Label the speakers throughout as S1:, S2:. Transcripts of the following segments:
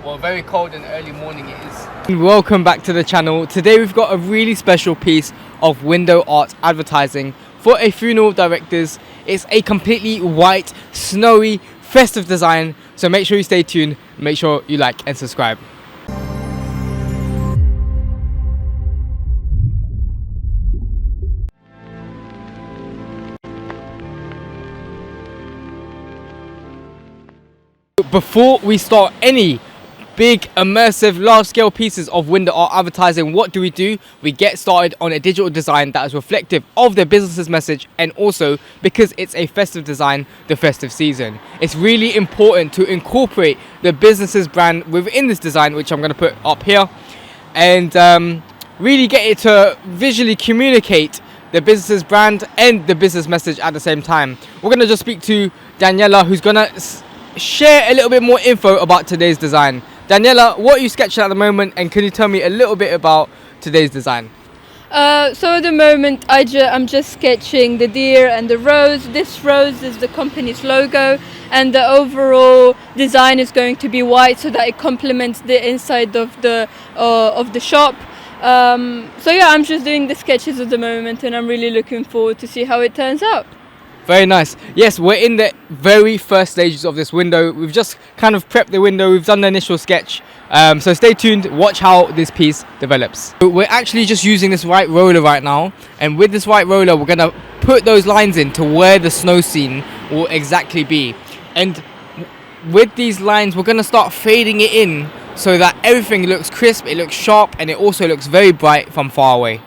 S1: well, very cold and early morning it is. Welcome back to the channel. Today we've got a really special piece of window art advertising for a funeral directors. It's a completely white, snowy, festive design, so make sure you stay tuned, make sure you like and subscribe. Before we start any big, immersive, large-scale pieces of window art advertising, what do? We get started on a digital design that is reflective of their business's message, and also, because it's a festive design, the festive season. It's really important to incorporate the business's brand within this design, which I'm going to put up here, and really get it to visually communicate the business's brand and the business message at the same time. We're going to just speak to Daniela, who's going to share a little bit more info about today's design. Daniela, what are you sketching at the moment, and can you tell me a little bit about today's design?
S2: So at the moment I'm just sketching the deer and the rose. This rose is the company's logo, and the overall design is going to be white so that it complements the inside of the shop. So yeah, I'm just doing the sketches at the moment, and I'm really looking forward to see how it turns out.
S1: Very nice. Yes, we're in the very first stages of this window. We've just kind of prepped the window. We've done the initial sketch. So stay tuned. Watch how this piece develops. So we're actually just using this white roller right now. And with this white roller, we're going to put those lines in to where the snow scene will exactly be. And with these lines, we're going to start fading it in so that everything looks crisp, it looks sharp, and it also looks very bright from far away.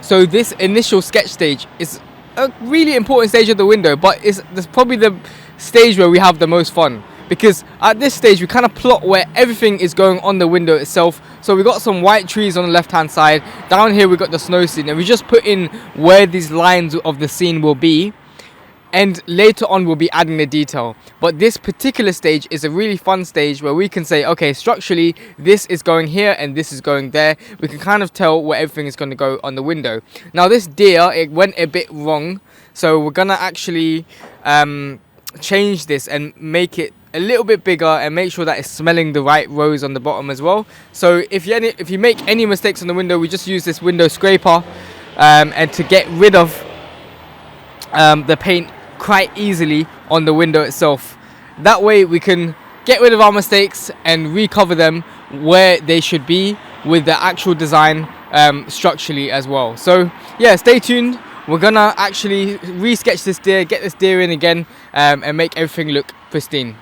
S1: So this initial sketch stage is a really important stage of the window, but it's probably the stage where we have the most fun, because at this stage we kind of plot where everything is going on the window itself. So we got some white trees on the left hand side, down here we got the snow scene, and we just put in where these lines of the scene will be, and later on we'll be adding the detail. But this particular stage is a really fun stage where we can say, okay, structurally this is going here and this is going there. We can kind of tell where everything is going to go on the window. Now this deer, it went a bit wrong, so we're gonna actually change this and make it a little bit bigger and make sure that it's smelling the right rose on the bottom as well. So if you make any mistakes on the window, we just use this window scraper and to get rid of the paint quite easily on the window itself. That way we can get rid of our mistakes and recover them where they should be with the actual design structurally as well. So yeah, stay tuned. We're gonna actually re-sketch this deer, get this deer in again, and make everything look pristine.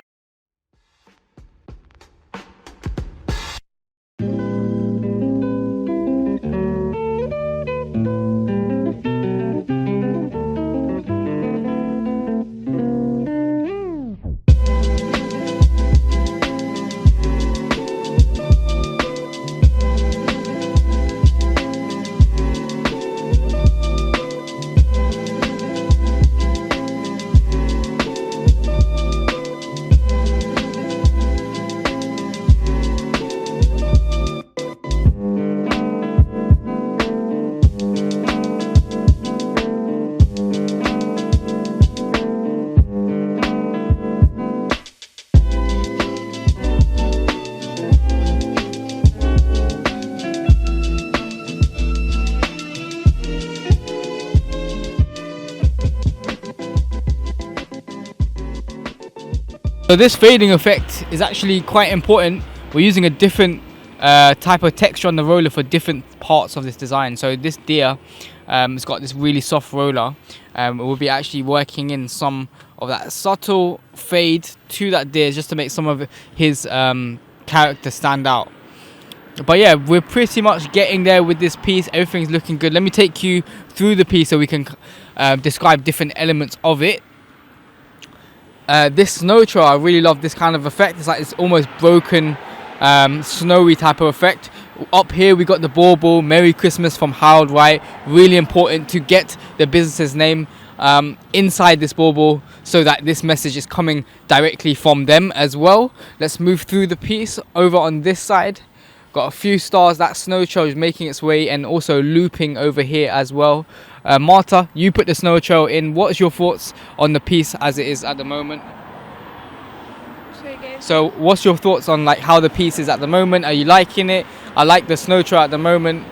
S1: So this fading effect is actually quite important. We're using a different type of texture on the roller for different parts of this design. So this deer, it's got this really soft roller. We'll be actually working in some of that subtle fade to that deer just to make some of his character stand out. But yeah, we're pretty much getting there with this piece. Everything's looking good. Let me take you through the piece so we can describe different elements of it. This snow trail, I really love this kind of effect. It's like it's almost broken, snowy type of effect. Up here we got the bauble, Merry Christmas from Harold Wright. Really important to get the business's name inside this bauble so that this message is coming directly from them as well. Let's move through the piece. Over on this side, got a few stars. That snow trail is making its way and also looping over here as well. Marta, you put the snow trail in. What's your thoughts on the piece as it is at the moment? So what's your thoughts on like how the piece is at the moment? Are you liking it? I like the snow trail at the moment.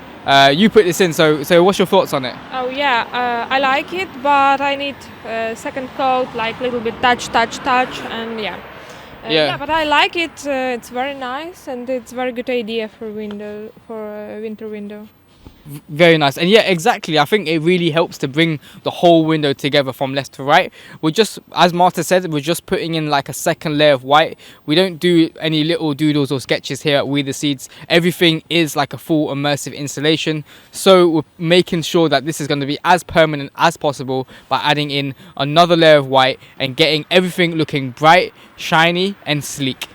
S1: You put this in, so what's your thoughts on it?
S3: Oh yeah, I like it, but I need second coat, like little bit touch, and yeah. Yeah, but I like it. It's very nice, and it's very good idea for winter window.
S1: Very nice. And yeah, exactly, I think it really helps to bring the whole window together from left to right. We're just, as Marta said, we're just putting in like a second layer of white. We don't do any little doodles or sketches here at WeTheSeeds. Everything is like a full immersive installation, so we're making sure that this is going to be as permanent as possible by adding in another layer of white and getting everything looking bright, shiny and sleek.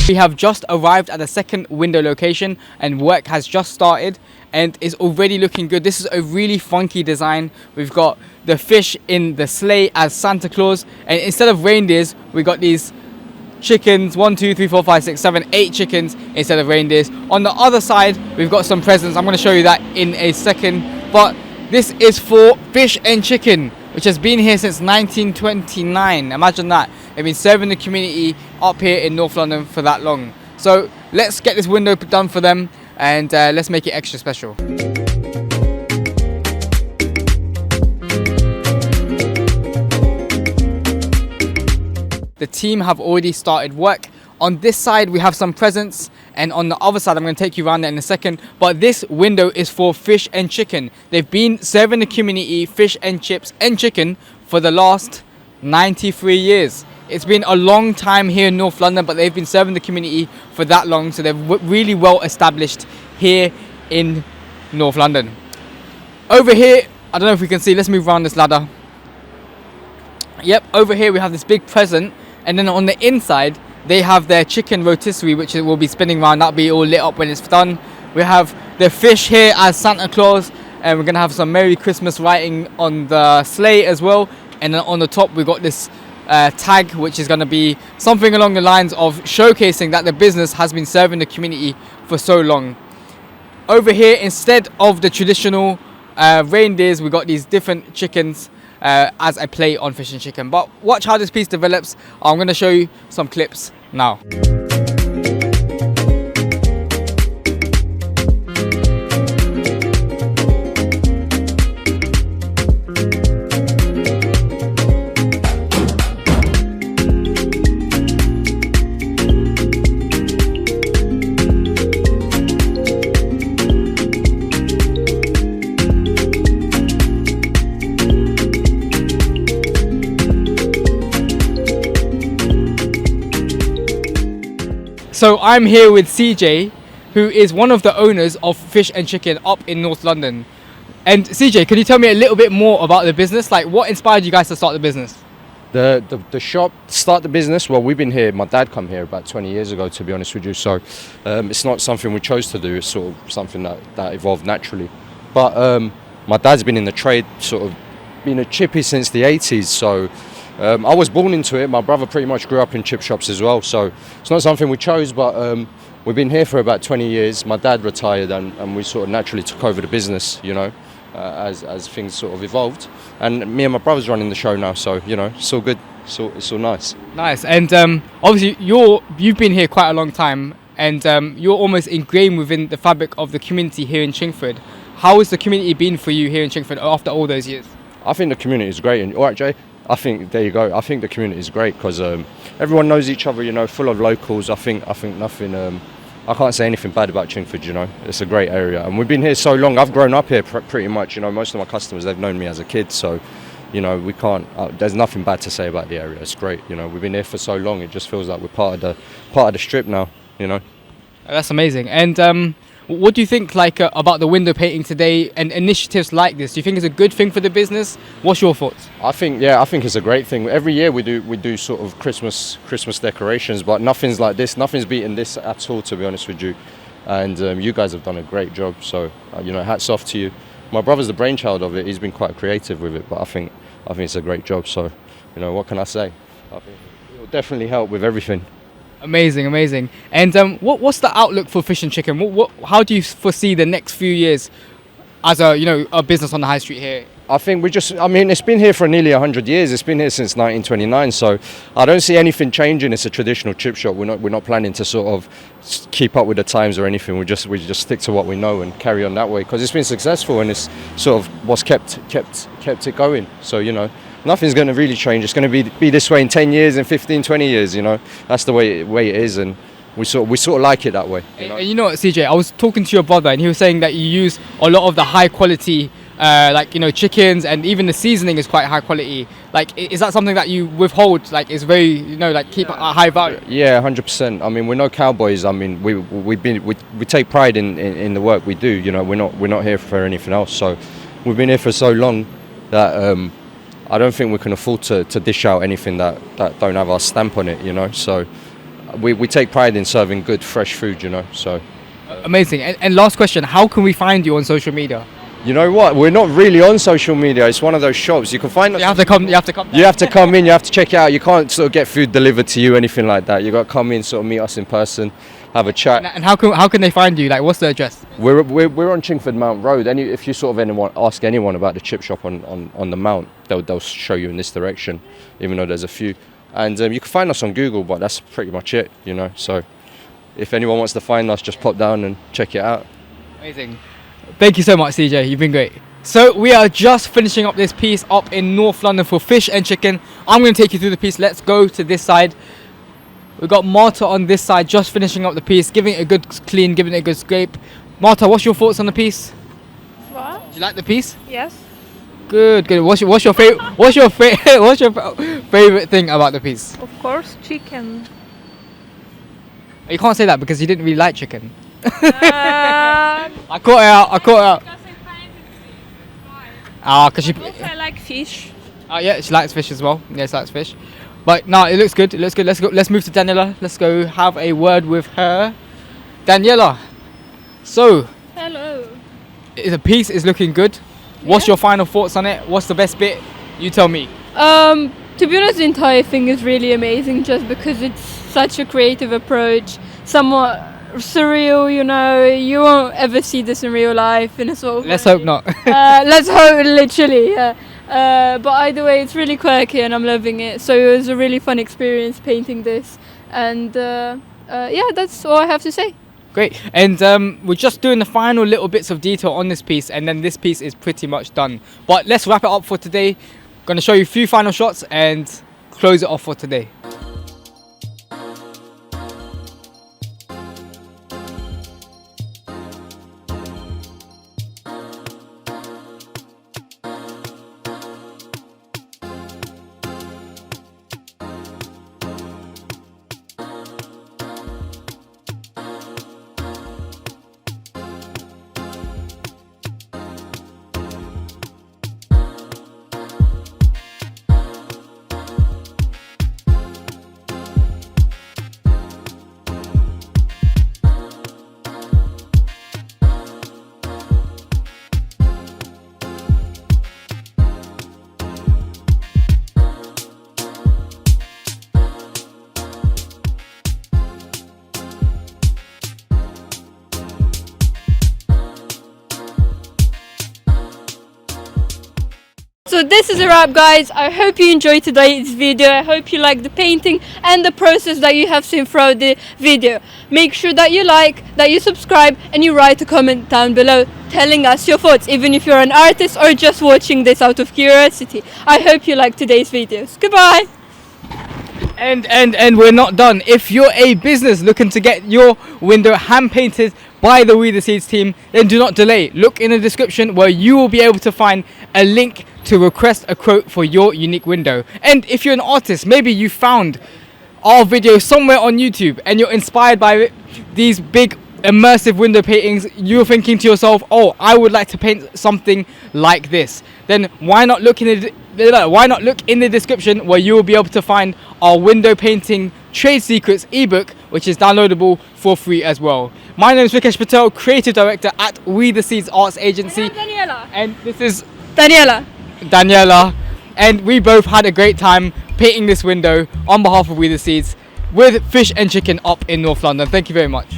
S1: We have just arrived at the second window location and work has just started and is already looking good. This is a really funky design. We've got the fish in the sleigh as Santa Claus, and instead of reindeers we got these chickens. 1, 2, 3, 4, 5, 6, 7, 8 chickens instead of reindeers. On the other side we've got some presents. I'm going to show you that in a second, but this is for fish and chicken, which has been here since 1929. Imagine that. They've been serving the community up here in North London for that long. So let's get this window done for them and let's make it extra special. The team have already started work. On this side we have some presents, and on the other side I'm going to take you around there in a second, but this window is for fish and chicken. They've been serving the community fish and chips and chicken for the last 93 years. It's been a long time here in North London, but they've been serving the community for that long, so they're really well established here in North London. Over here, I don't know if we can see, let's move around this ladder. Yep, over here we have this big present, and then on the inside they have their chicken rotisserie, which will be spinning around. That'll be all lit up when it's done. We have the fish here as Santa Claus, and we're gonna have some Merry Christmas writing on the sleigh as well. And then on the top we got this tag, which is going to be something along the lines of showcasing that the business has been serving the community for so long. Over here, instead of the traditional reindeers, we got these different chickens as a play on fish and chicken. But watch how this piece develops. I'm going to show you some clips now. So I'm here with CJ, who is one of the owners of Fish and Chicken up in North London. And CJ, can you tell me a little bit more about the business? Like, what inspired you guys to start the business?
S4: The shop, start the business, well, we've been here, my dad come here about 20 years ago, to be honest with you, so it's not something we chose to do, it's sort of something that evolved naturally. But my dad's been in the trade, sort of been a chippy since the 80s, so I was born into it. My brother pretty much grew up in chip shops as well, so it's not something we chose, but we've been here for about 20 years. My dad retired and we sort of naturally took over the business, you know, as things sort of evolved. And me and my brother's running the show now, so, you know, it's all good, it's all nice.
S1: Nice. And obviously you've been here quite a long time, and you're almost ingrained within the fabric of the community here in Chingford. How has the community been for you here in Chingford after all those years?
S4: I think the community is great. And all right, Jay? I think, there you go, I think the community is great because everyone knows each other, you know, full of locals. I think nothing I can't say anything bad about Chingford, you know. It's a great area, and we've been here so long. I've grown up here pretty much, you know. Most of my customers, they've known me as a kid, so, you know, we can't, there's nothing bad to say about the area. It's great, you know. We've been here for so long, it just feels like we're part of the strip now, you know.
S1: That's amazing. And what do you think about the window painting today and initiatives like this? Do you think it's a good thing for the business? What's your thoughts?
S4: I think it's a great thing. Every year we do sort of Christmas decorations, but nothing's like this. Nothing's beaten this at all, to be honest with you. And you guys have done a great job. So you know, hats off to you. My brother's the brainchild of it. He's been quite creative with it, but I think it's a great job. So, you know, what can I say? I think it will definitely help with everything.
S1: Amazing. And what's the outlook for Fish and Chicken? How do you foresee the next few years as a business on the high street here?
S4: I think it's been here for nearly 100 years. It's been here since 1929, so I don't see anything changing. It's a traditional chip shop. We're not planning to sort of keep up with the times or anything. We just stick to what we know and carry on that way, because it's been successful and it's sort of what's kept it going. So, you know, nothing's going to really change. It's going to be this way in 10 years, in 15, 20 years, you know. That's the way it is, and we sort of like it that way. You know?
S1: And you know what, CJ, I was talking to your brother and he was saying that you use a lot of the high quality chickens, and even the seasoning is quite high quality. Like, is that something that you withhold? Like, is very, keep a high value?
S4: Yeah, 100%. I mean, we're no cowboys. I mean, we take pride in the work we do. You know, we're not here for anything else. So we've been here for so long that I don't think we can afford to dish out anything that don't have our stamp on it. You know, so we take pride in serving good, fresh food. You know, so
S1: amazing. And last question: how can we find you on social media?
S4: You know what? We're not really on social media. It's one of those shops. You can find us.
S1: You have to come.
S4: You have to come in. You have to check it out. You can't sort of get food delivered to you, anything like that. You got to come in, sort of meet us in person, have a chat.
S1: And how can they find you? Like, what's the address?
S4: We're on Chingford Mount Road. If you sort of ask anyone about the chip shop on the Mount, they'll show you in this direction, even though there's a few. And you can find us on Google, but that's pretty much it. You know. So if anyone wants to find us, just pop down and check it out.
S1: Amazing. Thank you so much, CJ. You've been great. So we are just finishing up this piece up in North London for Fish and Chicken. I'm going to take you through the piece. Let's go to this side. We've got Marta on this side, just finishing up the piece, giving it a good clean, giving it a good scrape. Marta, what's your thoughts on the piece?
S3: What?
S1: Do you like the piece?
S3: Yes.
S1: Good. What's your favorite? What's your favorite thing about the piece?
S3: Of course, chicken.
S1: You can't say that because you didn't really like chicken.
S3: Uh,
S1: I caught it out.
S3: Because I
S1: Because she.
S3: I like fish.
S1: Yeah, she likes fish as well. Yeah, she likes fish. But no, it looks good. Let's go. Let's move to Daniela. Let's go have a word with her. Daniela. So.
S3: Hello.
S1: The piece is looking good. What's your final thoughts on it? What's the best bit? You tell me.
S2: To be honest, the entire thing is really amazing, just because it's such a creative approach, somewhat surreal, you know. You won't ever see this in real life in a sort of
S1: Let's
S2: way.
S1: hope not.
S2: Let's hope, literally, yeah. But either way, it's really quirky and I'm loving it. So it was a really fun experience painting this. And yeah, that's all I have to say.
S1: Great. And we're just doing the final little bits of detail on this piece, and then this piece is pretty much done. But let's wrap it up for today. Going to show you a few final shots and close it off for today.
S2: So this is a wrap, guys. I hope you enjoyed today's video. I hope you like the painting and the process that you have seen throughout the video. Make sure that you like, that you subscribe, and you write a comment down below telling us your thoughts, even if you're an artist or just watching this out of curiosity. I hope you liked today's videos. Goodbye!
S1: And we're not done. If you're a business looking to get your window hand painted by the We The Seeds team, then do not delay. Look in the description where you will be able to find a link to request a quote for your unique window. And if you're an artist, maybe you found our video somewhere on YouTube and you're inspired by these big immersive window paintings, you're thinking to yourself, oh, I would like to paint something like this, then why not look in the description where you will be able to find our window painting trade secrets ebook, which is downloadable for free as well. My name is Vikesh Patel, creative director at We The Seeds Arts Agency.
S2: Daniela.
S1: And this is
S2: Daniela.
S1: And we both had a great time painting this window on behalf of We The Seeds with Fish and Chicken up in North London. Thank you very much.